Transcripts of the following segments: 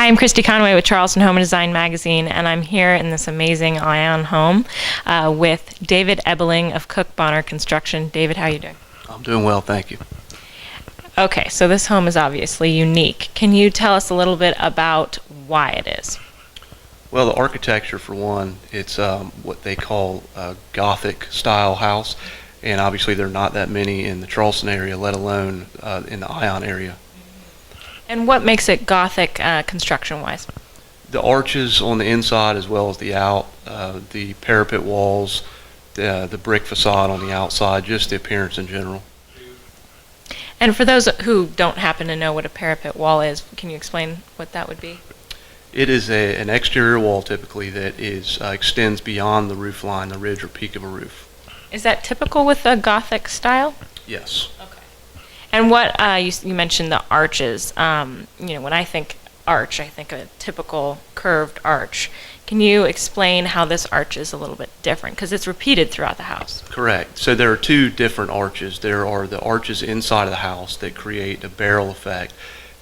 Hi, I'm Christy Conway with Charleston Home and Design Magazine, and I'm here in this amazing Ion home with David Ebeling of CookBonner Construction. David, how are you doing? I'm doing well, thank you. Okay, so this home is obviously unique. Can you tell us a little bit about why it is? Well, the architecture, for one, it's what they call a gothic-style house, and obviously there are not that many in the Charleston area, let alone in the Ion area. And what makes it Gothic construction-wise? The arches on the inside as well as the out, the parapet walls, the brick facade on the outside, just the appearance in general. And for those who don't happen to know what a parapet wall is, can you explain what that would be? It is an exterior wall typically that extends beyond the roof line, the ridge or peak of a roof. Is that typical with the Gothic style? Yes. Okay. And what you mentioned the arches. When I think arch, I think of a typical curved arch. Can you explain how this arch is a little bit different? Because it's repeated throughout the house. Correct. So there are two different arches. There are the arches inside of the house that create a barrel effect,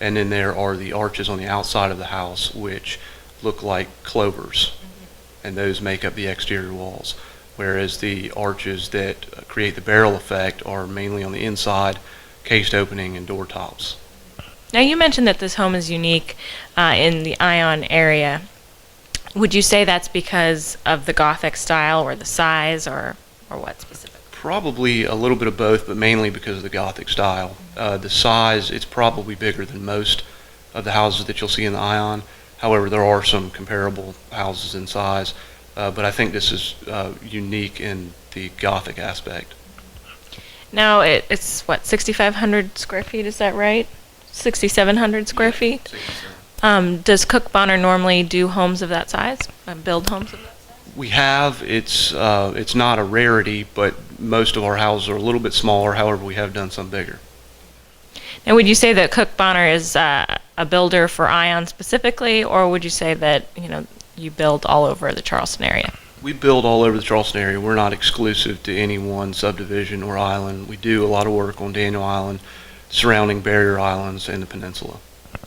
and then there are the arches on the outside of the house which look like clovers, and those make up the exterior walls. Whereas the arches that create the barrel effect are mainly on the inside, cased opening and door tops. Now you mentioned that this home is unique in the Ion area. Would you say that's because of the Gothic style or the size or what specifically? Probably a little bit of both, but mainly because of the Gothic style. The size, it's probably bigger than most of the houses that you'll see in the Ion. However, there are some comparable houses in size, but I think this is unique in the Gothic aspect. Now it's what, 6,500 square feet, is that right? 6,700 square feet? 67. Does CookBonner normally do homes of that size? Build homes of that size? We have. It's not a rarity, but most of our houses are a little bit smaller. However, we have done some bigger. Now, would you say that CookBonner is a builder for Ion specifically, or would you say that you build all over the Charleston area? We build all over the Charleston area. We're not exclusive to any one subdivision or island. We do a lot of work on Daniel Island, surrounding barrier islands, and the peninsula.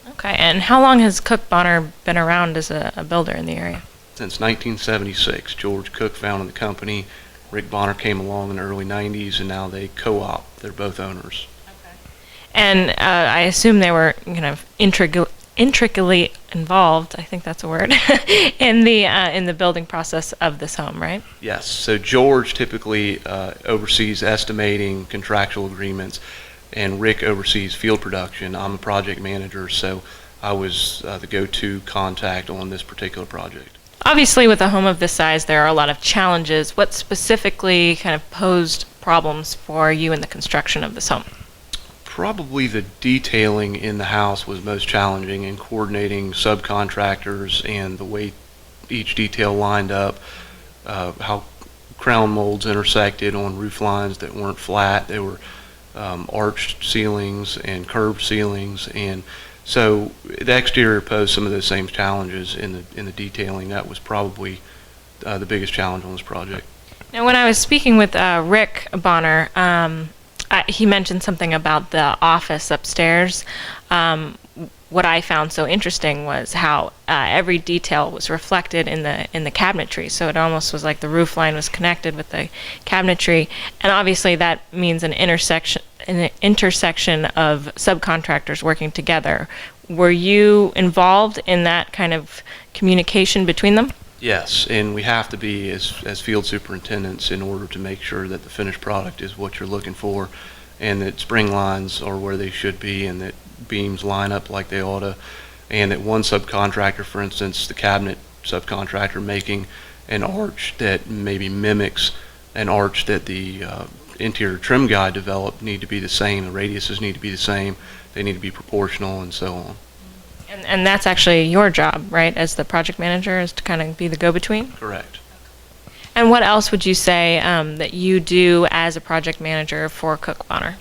Okay, and how long has CookBonner been around as a builder in the area? Since 1976. George Cook founded the company. Rick Bonner came along in the early 90s, and now they co-op. They're both owners. Okay. And I assume they were intricately involved, I think that's a word, in the building process of this home, right? Yes. So George typically oversees estimating, contractual agreements, and Rick oversees field production. I'm a project manager, so I was the go-to contact on this particular project. Obviously, with a home of this size, there are a lot of challenges. What specifically kind of posed problems for you in the construction of this home? Probably the detailing in the house was most challenging, in coordinating subcontractors and the way each detail lined up, how crown molds intersected on roof lines that weren't flat. They were arched ceilings and curved ceilings, and so the exterior posed some of those same challenges in the detailing. That was probably the biggest challenge on this project. Now, when I was speaking with Rick Bonner, he mentioned something about the office upstairs. What I found so interesting was how every detail was reflected in the cabinetry. So it almost was like the roof line was connected with the cabinetry, and obviously that means an intersection of subcontractors working together. Were you involved in that kind of communication between them? Yes, and we have to be as field superintendents in order to make sure that the finished product is what you're looking for, and that spring lines are where they should be, and that beams line up like they ought to, and that one subcontractor, for instance, the cabinet subcontractor, making an arch that maybe mimics an arch that the interior trim guy developed need to be the same. The radiuses need to be the same. They need to be proportional, and so on. And that's actually your job, right, as the project manager, is to kind of be the go-between? Correct. And what else would you say that you do as a project manager for CookBonner?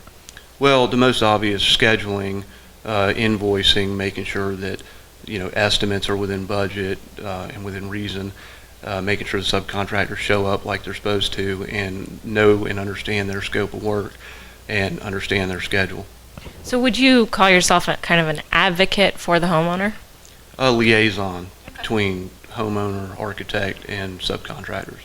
Well, the most obvious, scheduling, invoicing, making sure that estimates are within budget and within reason, making sure the subcontractors show up like they're supposed to and know and understand their scope of work and understand their schedule. So would you call yourself kind of an advocate for the homeowner? A liaison between homeowner, architect, and subcontractors.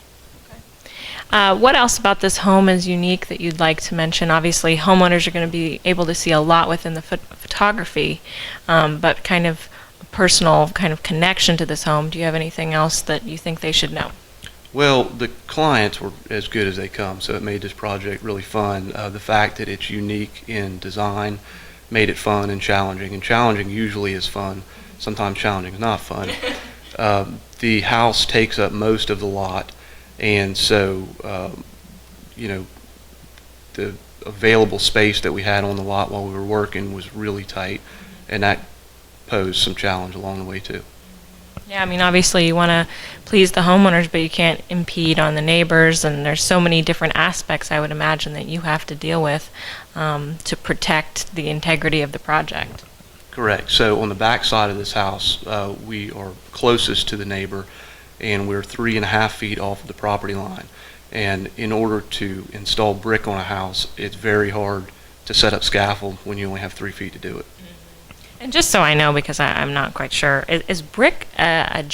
What else about this home is unique that you'd like to mention? Obviously, homeowners are going to be able to see a lot within the photography, but kind of a personal kind of connection to this home. Do you have anything else that you think they should know? Well, the clients were as good as they come, so it made this project really fun. The fact that it's unique in design made it fun and challenging usually is fun. Sometimes challenging is not fun. The house takes up most of the lot, and so, the available space that we had on the lot while we were working was really tight, and that posed some challenge along the way too. Yeah, I mean, obviously you want to please the homeowners, but you can't impede on the neighbors, and there's so many different aspects I would imagine that you have to deal with to protect the integrity of the project. Correct. So on the back side of this house, we are closest to the neighbor, and we're 3.5 feet off of the property line. And in order to install brick on a house, it's very hard to set up scaffold when you only have 3 feet to do it. And just so I know, because I'm not quite sure, is brick a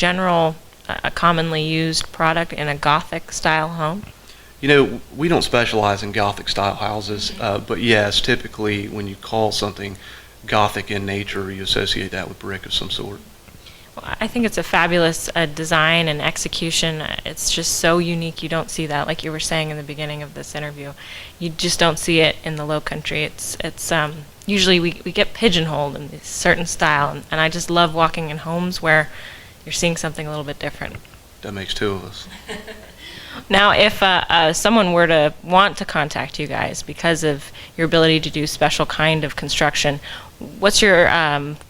commonly used product in a Gothic-style home? We don't specialize in Gothic-style houses, but yes, typically when you call something Gothic in nature, you associate that with brick of some sort. Well, I think it's a fabulous design and execution. It's just so unique. You don't see that, like you were saying in the beginning of this interview. You just don't see it in the Low Country. It's usually we get pigeonholed in this certain style, and I just love walking in homes where you're seeing something a little bit different. That makes two of us. Now, if someone were to want to contact you guys because of your ability to do special kind of construction, what's your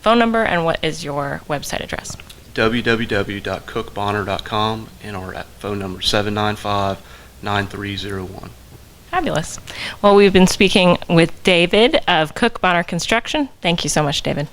phone number and what is your website address? www.cookbonner.com, and our phone number 795-9301. Fabulous. Well, we've been speaking with David of CookBonner Construction. Thank you so much, David.